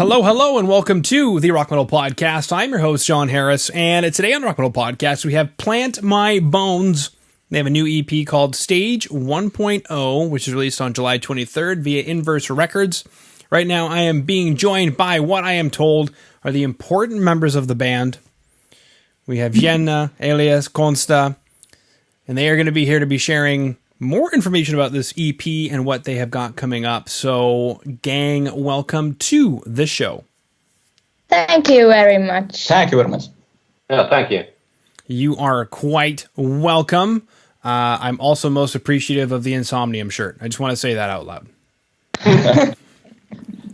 Hello, hello, and welcome to the Rock Metal Podcast. I'm your host, John Harris, and today on the Rock Metal Podcast, we have Plant My Bones. They have a new EP called Stage 1.0, which is released on July 23rd via Inverse Records. Right now, I am being joined by what I am told are the important members of the band. We have Jenna, Elias, Konsta, and they are going to be here to be sharing more information about this EP and what they have got coming up. So, gang, welcome to the show. Thank you very much. Thank you very much. Yeah, thank you. You are quite welcome. I'm also most appreciative of the Insomnium shirt. I just want to say that out loud.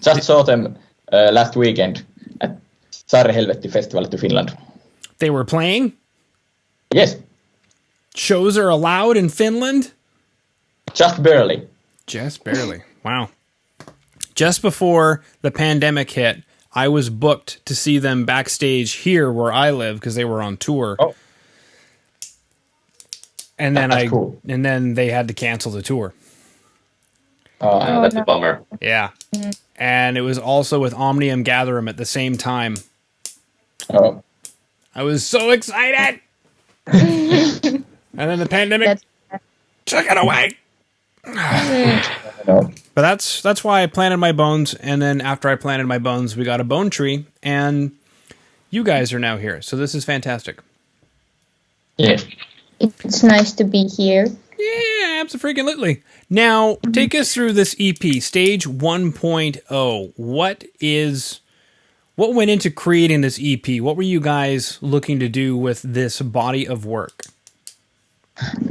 Just saw them last weekend at Saarihelvetti Festival to Finland. They were playing? Yes. Shows are allowed in Finland? Just barely. Just barely. Wow. Just before the pandemic hit, I was booked to see them backstage here where I live because they were on tour. Oh. And then cool. And then they had to cancel the tour. That's a bummer. Yeah. Mm-hmm. And it was also with Omnium Gatherum at the same time. Oh. I was so excited. And then the pandemic took it away. No. But that's why I planted my bones, and then after I planted my bones, we got a bone tree, and you guys are now here, so this is fantastic. Yes. It's nice to be here. Yeah, absolutely. Now, take us through this EP, Stage 1.0. What went into creating this EP? What were you guys looking to do with this body of work?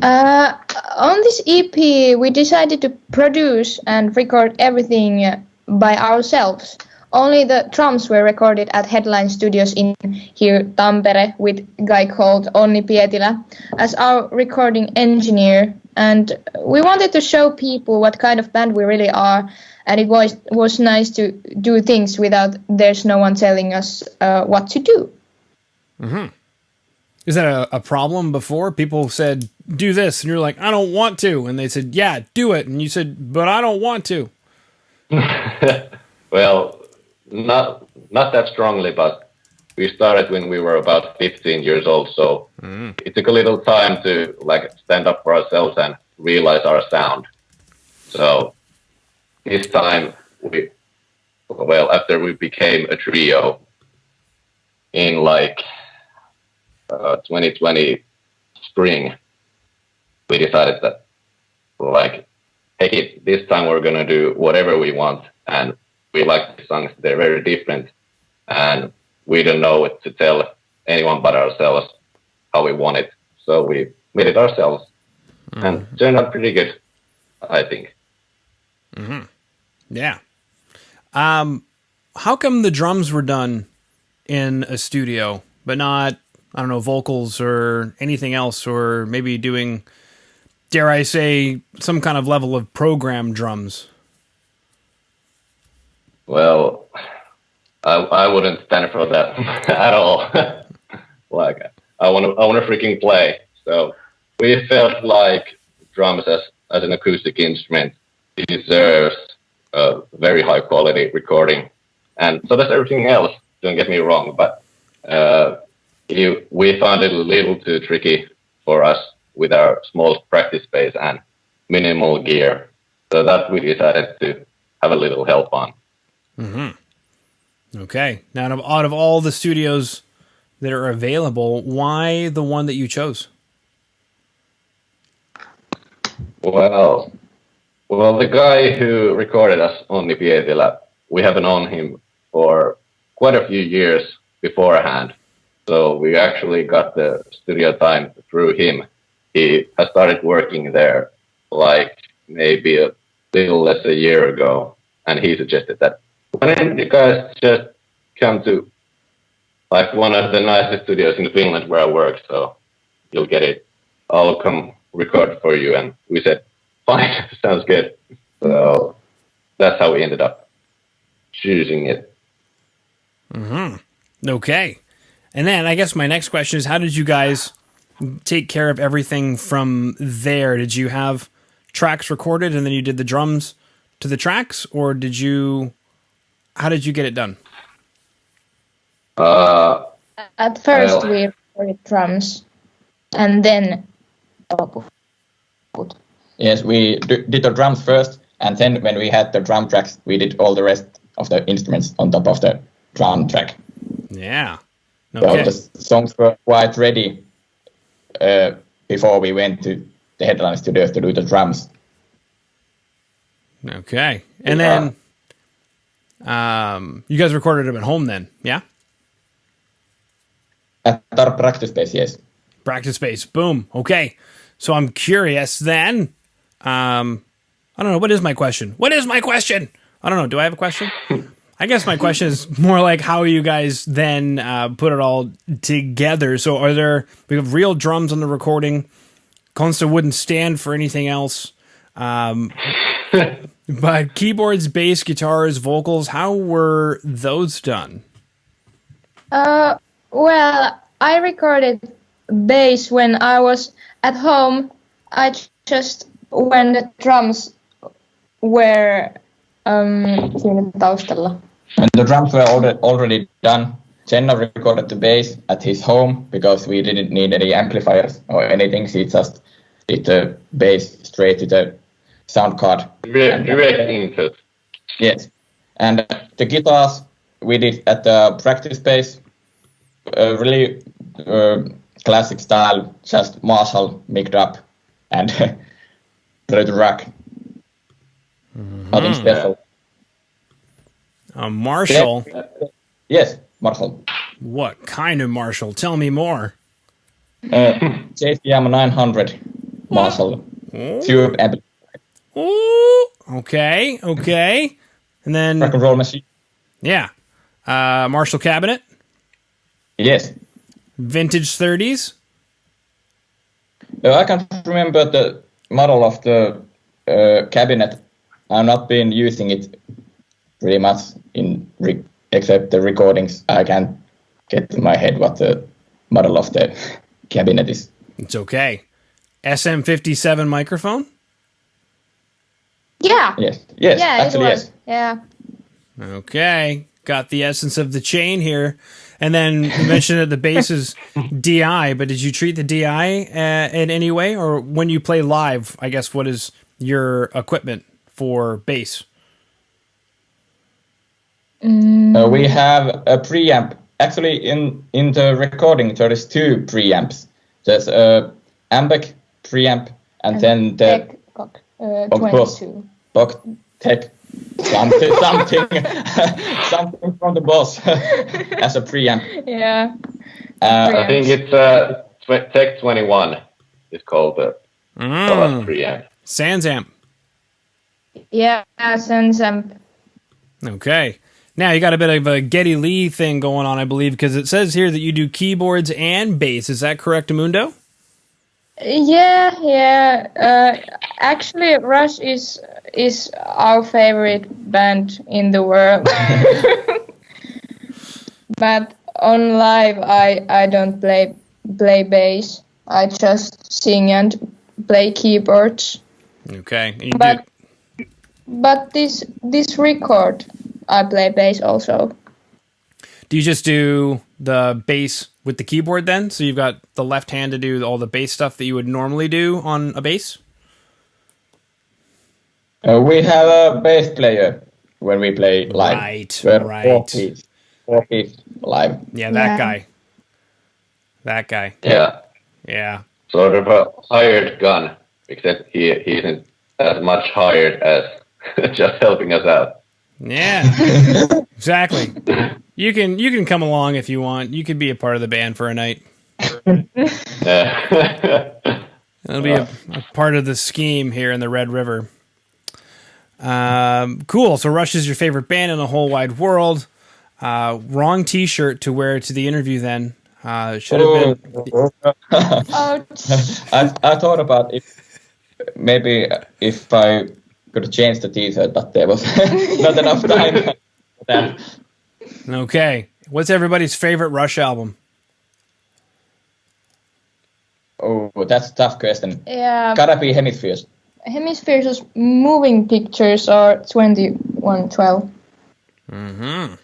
On this EP, we decided to produce and record everything by ourselves. Only the drums were recorded at Headline Studios in here, Tampere, with a guy called Onni Pietilä as our recording engineer. And we wanted to show people what kind of band we really are. And it was nice to do things without there's no one telling us what to do. Mm-hmm. Is that a problem before? People said, do this, and you're like, I don't want to. And they said, yeah, do it. And you said, but I don't want to. Well, not that strongly, but we started when we were about 15 years old, so it took a little time to stand up for ourselves and realize our sound. So this time, after we became a trio in 2020 spring, we decided that hey, this time we're gonna do whatever we want, and we like the songs. They're very different, and we don't know what to tell anyone but ourselves how we want it. So we made it ourselves, and turned out pretty good, I think. Mm-hmm. Yeah. How come the drums were done in a studio, but not, I don't know, vocals or anything else, or maybe doing, dare I say, some kind of level of program drums? Well, I wouldn't stand for that at all. I want to freaking play. So we felt like drums as an acoustic instrument deserves a very high quality recording, and so does everything else. Don't get me wrong, but we found it a little too tricky for us with our small practice space and minimal gear, so that we decided to have a little help on. Mm-hmm. Okay. Now, out of all the studios that are available, why the one that you chose? Well, the guy who recorded us, Onni Pietilä, we have known him for quite a few years beforehand. So we actually got the studio time through him. He has started working there maybe a little less a year ago, and he suggested that why don't you guys just come to one of the nicest studios in Finland where I work, so you'll get it. I'll come record for you. And we said, fine, sounds good. So that's how we ended up choosing it. Mm-hmm. Okay. And then I guess my next question is, how did you guys take care of everything from there? Did you have tracks recorded and then you did the drums to the tracks, or how did you get it done? At first Well. we recorded drums, and then Yes, we did the drums first, and then when we had the drum tracks, we did all the rest of the instruments on top of the drum track. Yeah. So Okay. the songs were quite ready before we went to the headline studios to do the drums. Okay. And then you guys recorded them at home then, yeah? At our practice space, yes. Practice space. Boom. Okay. So I'm curious then. I don't know. What is my question? I don't know. Do I have a question? I guess my question is more like how you guys then put it all together. So we have real drums on the recording. Konsta wouldn't stand for anything else. But keyboards, bass, guitars, vocals, how were those done? well, I recorded bass when I was at home. I just when the drums were siinä taustalla. When the drums were already done, Jenna recorded the bass at his home because we didn't need any amplifiers or anything. She just did the bass straight to the sound card. Direct input. Yes. And the guitars we did at the practice space, really classic style, just Marshall mic'd up and ready to rock. Nothing special. Marshall? Yes, Marshall. What kind of Marshall? Tell me more. JCM 900 Marshall. Tube amp. Ooh, okay. And then, Rock and roll machine. yeah. Marshall cabinet, Yes. vintage 30s. I can't remember the model of the cabinet. I've not been using it pretty much except the recordings. I can't get to my head what the model of the cabinet is. It's okay. SM57 microphone. Yeah. Yes, Yeah, actually it was. yes. Yeah. Okay. Got the essence of the chain here. And then you mentioned that the bass is DI, but did you treat the DI in any way? Or when you play live, I guess, what is your equipment for bass? We have a preamp. Actually, in the recording, there is two preamps. There's a Ambec preamp, and then the Tech 22. Box Tech something from the boss as a preamp. Yeah. I think it's Tech 21 is called the last preamp. Sans amp. Yeah, since Okay. Now you got a bit of a Geddy Lee thing going on, I believe, because it says here that you do keyboards and bass. Is that correct, Amundo? Yeah. Actually, Rush is our favorite band in the world. But on live, I don't play bass. I just sing and play keyboards. Okay. And you But this record, I play bass also. do you just do the bass with the keyboard then? So you've got the left hand to do all the bass stuff that you would normally do on a bass? We have a bass player when we play live. Right. Four piece live. Yeah, that Yeah. guy. That guy. Yeah, Yeah. sort of a hired gun, except he isn't as much hired as just helping us out. Yeah. Exactly. You can come along if you want. You could be a part of the band for a night. It'll be a part of the scheme here in the Red River. Cool. So Rush is your favorite band in the whole wide world. Wrong T-shirt to wear to the interview then. Should have been. I thought about maybe if I could change the T-shirt, but there was not enough time for that. Okay. What's everybody's favorite Rush album? Oh, that's a tough question. Yeah. Gotta be Hemispheres. Hemispheres moving pictures are 2112. Mm-hmm.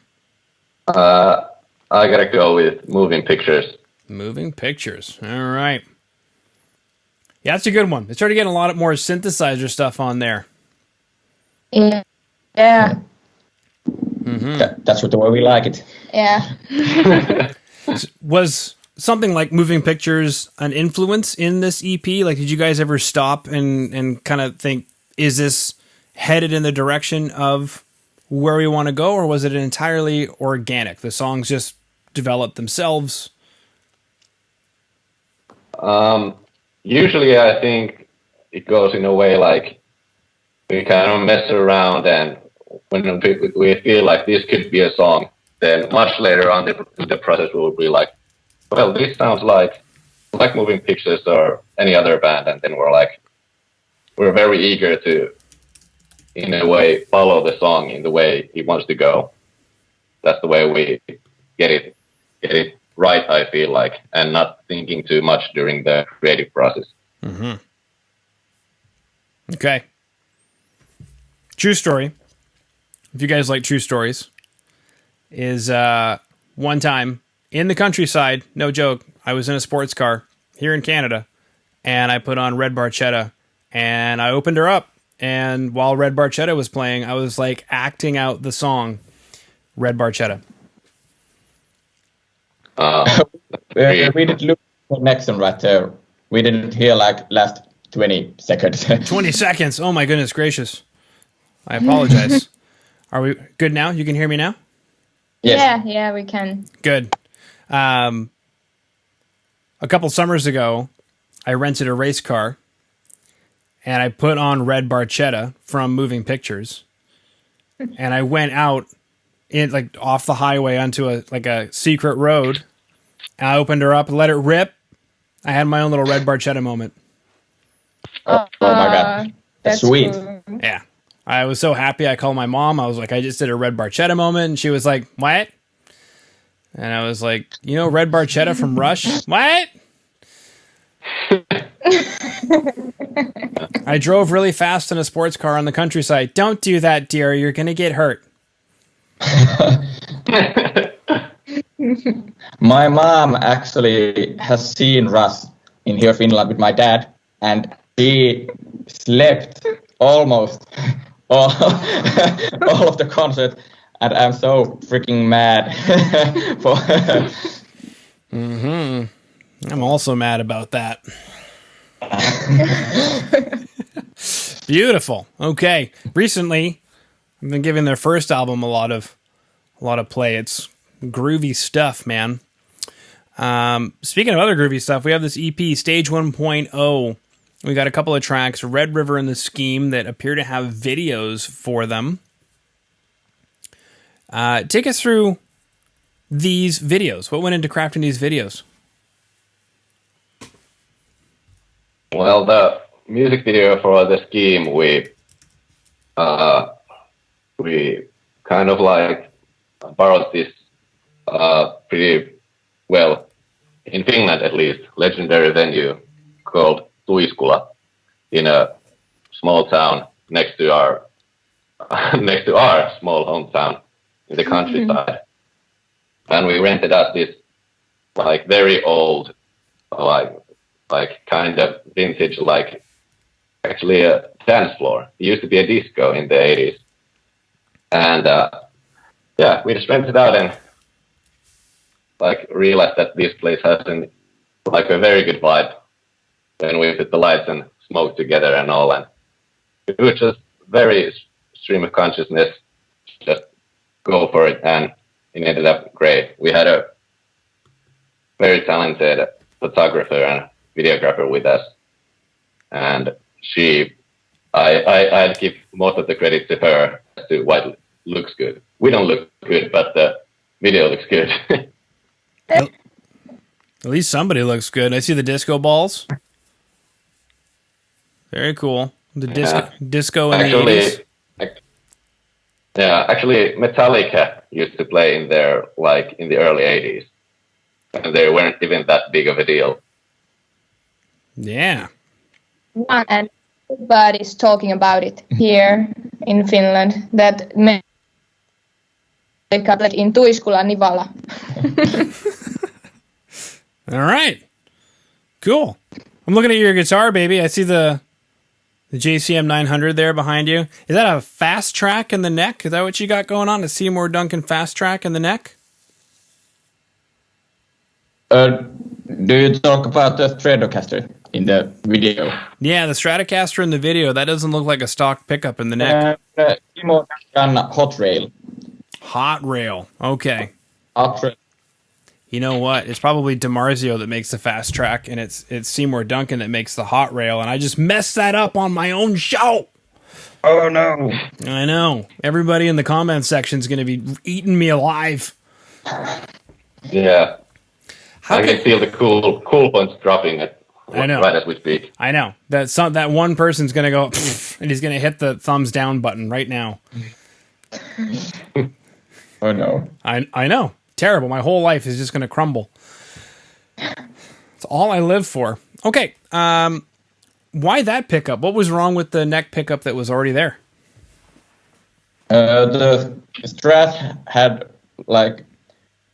I gotta go with Moving Pictures. Moving Pictures. All right. Yeah, that's a good one. They started getting a lot more synthesizer stuff on there. Yeah. That's the way we like it. Yeah. Was something like Moving Pictures an influence in this EP? Like, did you guys ever stop and kind of think, is this headed in the direction of where we want to go, or was it entirely organic? The songs just developed themselves? Usually I think it goes in a way like we kind of mess around, and when we feel like this could be a song, then much later on in the process we'll be like, well, this sounds like Moving Pictures or any other band, and then we're very eager to, in a way, follow the song in the way it wants to go. That's the way we get it right, I feel like, and not thinking too much during the creative process. Mm-hmm. Okay. True story. If you guys like true stories, is one time in the countryside, no joke, I was in a sports car here in Canada, and I put on Red Barchetta, and I opened her up, and while Red Barchetta was playing, I was like acting out the song Red Barchetta. We did look for next one right there. We didn't hear like last 20 seconds. 20 seconds. Oh my goodness gracious. I apologize. Are we good now? You can hear me now? Yes. Yeah, we can. Good. A couple summers ago, I rented a race car and I put on Red Barchetta from Moving Pictures, and I went out in like off the highway onto a secret road, and I opened her up and let it rip. I had my own little Red Barchetta moment. Oh my God. That's sweet. Cool. Yeah. I was so happy. I called my mom. I was like, I just did a Red Barchetta moment. And she was like, what? And I was like, Red Barchetta from Rush? What? I drove really fast in a sports car on the countryside. Don't do that, dear. You're going to get hurt. My mom actually has seen Russ in here Finland with my dad, and she slept almost all of the concert, and I'm so freaking mad for her. Mm-hmm. I'm also mad about that. Beautiful. Okay. Recently, I've been giving their first album a lot of play. It's groovy stuff, man. Speaking of other groovy stuff, we have this EP, Stage 1.0. We got a couple of tracks, Red River and the Scheme, that appear to have videos for them. Take us through these videos. What went into crafting these videos? Well, the music video for the Scheme, we kind of like borrowed this pretty well, in Finland at least, legendary venue called Tuiskula in a small town next to our small hometown in the countryside. And we rented out this like very old, like kind of vintage, like actually a dance floor. It used to be a disco in the 80s. And we just rented out and like realized that this place has a very good vibe. Then we put the lights and smoke together and all, and it was just very stream of consciousness, just go for it, and it ended up great. We had a very talented photographer and videographer with us, and I'd give most of the credit to her as to what looks good. We don't look good, but the video looks good. At least somebody looks good. I see the disco balls. Very cool. The disco in the 80s. Actually, Metallica used to play in there like in the early 80s. And they weren't even that big of a deal. Yeah. And everybody's talking about it here in Finland. That couplet in Tuiskula Nivala. All right. Cool. I'm looking at your guitar, baby. I see the JCM 900 there behind you. Is that a fast track in the neck? Is that what you got going on? A Seymour Duncan fast track in the neck? Do you talk about the Stratocaster in the video? Yeah, the Stratocaster in the video. That doesn't look like a stock pickup in the neck. Seymour Duncan Hot Rail. Hot rail. Okay. Hot Rail. You know what? It's probably DiMarzio that makes the fast track, and it's Seymour Duncan that makes the hot rail, and I just messed that up on my own show. Oh no! I know. Everybody in the comment section is going to be eating me alive. Yeah. I can feel the cool points dropping I know. right as we speak. I know. That one person's going to go, and he's going to hit the thumbs down button right now. Oh no! I know. Terrible. My whole life is just going to crumble. It's all I live for. Okay. Why that pickup? What was wrong with the neck pickup that was already there? The Strat had, like,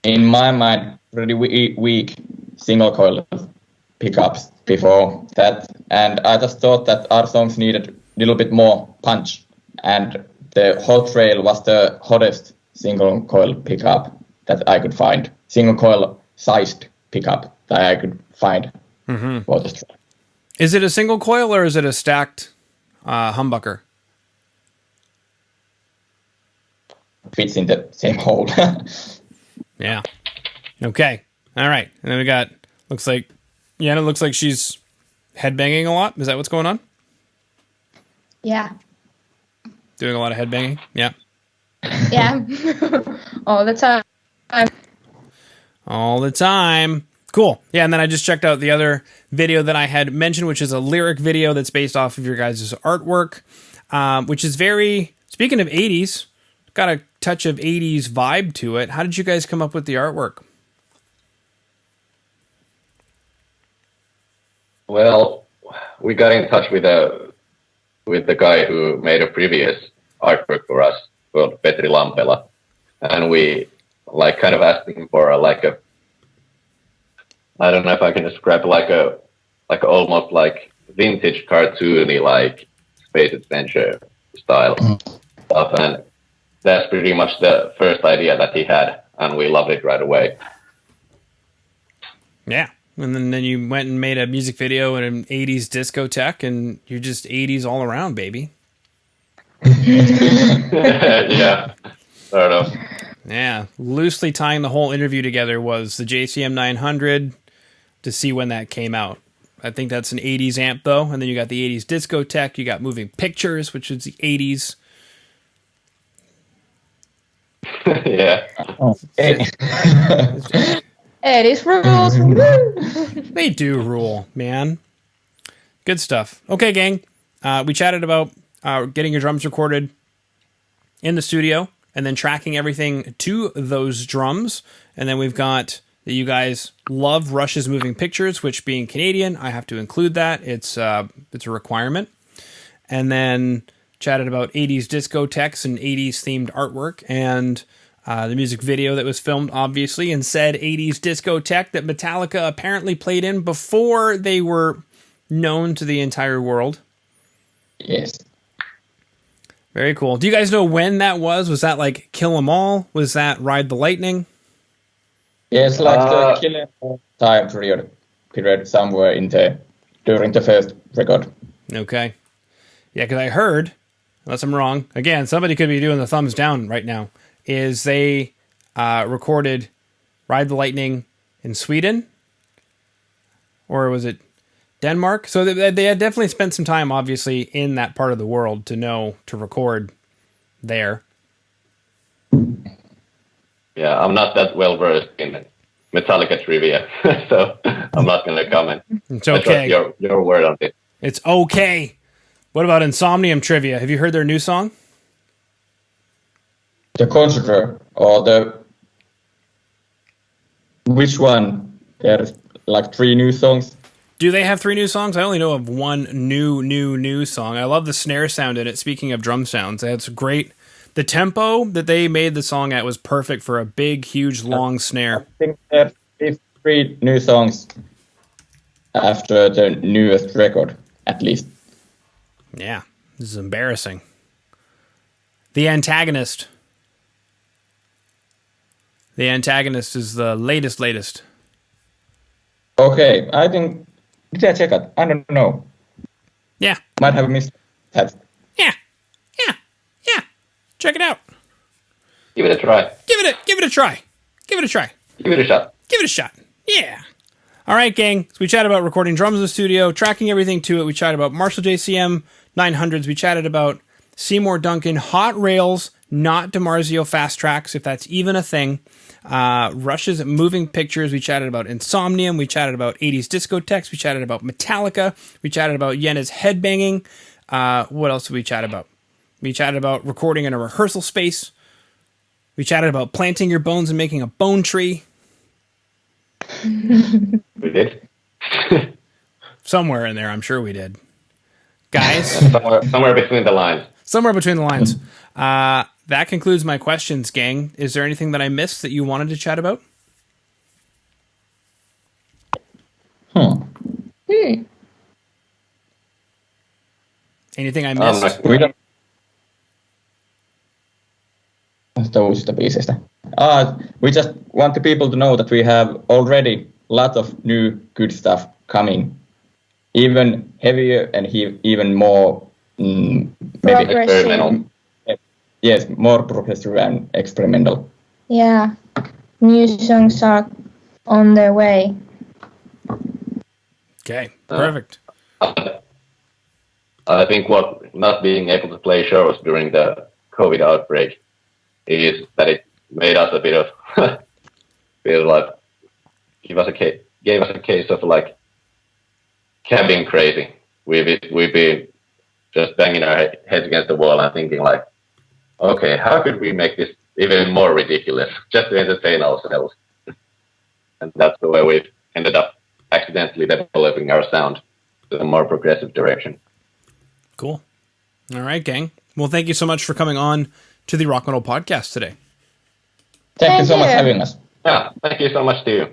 in my mind, pretty weak single coil pickups before that, and I just thought that our songs needed a little bit more punch, and the Hot Rail was the hottest single coil pickup that I could find. Single coil sized pickup that I could find for the Strat. Is it a single coil or is it a stacked humbucker? Fits in the same hole. Yeah. Okay. All right. And then we got, looks like she's headbanging a lot. Is that what's going on? Yeah. Doing a lot of headbanging? Yeah. Yeah. All the time. All the time. Cool. Yeah, and then I just checked out the other video that I had mentioned, which is a lyric video that's based off of your guys' artwork, which is very, speaking of 80s, got a touch of 80s vibe to it. How did you guys come up with the artwork? Well, we got in touch with the guy who made a previous artwork for us called Petri Lampela, and we kind of asked him for I don't know if I can describe almost like vintage cartoony space adventure style stuff, and that's pretty much the first idea that he had, and we loved it right away. Yeah. And then you went and made a music video and an 80s discotheque, and you're just 80s all around, baby. Yeah. I don't know. Yeah. Loosely tying the whole interview together was the JCM 900 to see when that came out. I think that's an 80s amp, though. And then you got the 80s discotheque. You got Moving Pictures, which is the 80s. Yeah. Okay. 80s rules. They do rule, man. Good stuff. Okay, gang. We chatted about getting your drums recorded in the studio and then tracking everything to those drums. And then we've got that you guys love Rush's Moving Pictures, which being Canadian, I have to include that. It's a requirement. And then chatted about 80s discotheques and 80s themed artwork and the music video that was filmed, obviously, in said 80s discotheque that Metallica apparently played in before they were known to the entire world. Yes. Very cool. Do you guys know when that was? Was that like Kill 'Em All? Was that Ride the Lightning? Yes, like the Killer time period somewhere during the first record. Okay. Yeah, because I heard, unless I'm wrong, again, somebody could be doing the thumbs down right now, is they recorded Ride the Lightning in Sweden? Or was it Denmark? So they had definitely spent some time, obviously, in that part of the world to record there. Yeah, I'm not that well versed in Metallica trivia, so I'm not going to comment. It's okay. I trust your word on it. It's okay. What about Insomnium trivia? Have you heard their new song? The Conjurer, or which one? There's like 3 new songs. Do they have 3 new songs? I only know of one new song. I love the snare sound in it. Speaking of drum sounds, it's great. The tempo that they made the song at was perfect for a big, huge, long snare. I think there are 3 new songs after the newest record, at least. Yeah, this is embarrassing. The Antagonist. The Antagonist is the latest. Okay, I think... Did I check it? I don't know. Yeah. Might have missed that. Yeah. Check it out. Give it a try. Give it a try. Give it a shot. Give it a shot. Yeah. All right, gang. So we chatted about recording drums in the studio, tracking everything to it. We chatted about Marshall JCM 900s. We chatted about Seymour Duncan hot rails, not DiMarzio fast tracks, if that's even a thing. Rush's moving pictures. We chatted about Insomnium. We chatted about 80s discotheques. We chatted about Metallica. We chatted about Jenna's headbanging. What else did we chat about? We chatted about recording in a rehearsal space. We chatted about planting your bones and making a bone tree. We did. Somewhere in there, I'm sure we did. Guys. somewhere between the lines. Somewhere between the lines. That concludes my questions, gang. Is there anything that I missed that you wanted to chat about? Anything I missed? We don't... Toisista biiseistä. We just want the people to know that we have already a lot of new good stuff coming. Even heavier and even more maybe Progressive. Yes, more progressive and experimental. Yeah, new songs are on their way. Okay, perfect. I think what not being able to play shows during the COVID outbreak is that it made us a bit of feel like gave us a case of like cabin crazy. We've been just banging our heads against the wall and thinking like, okay, how could we make this even more ridiculous just to entertain ourselves? And that's the way we've ended up accidentally developing our sound to a more progressive direction. Cool. All right, gang. Well, thank you so much for coming on to the Rock Metal Podcast today. Thank you so much for having us. Yeah, thank you so much to you.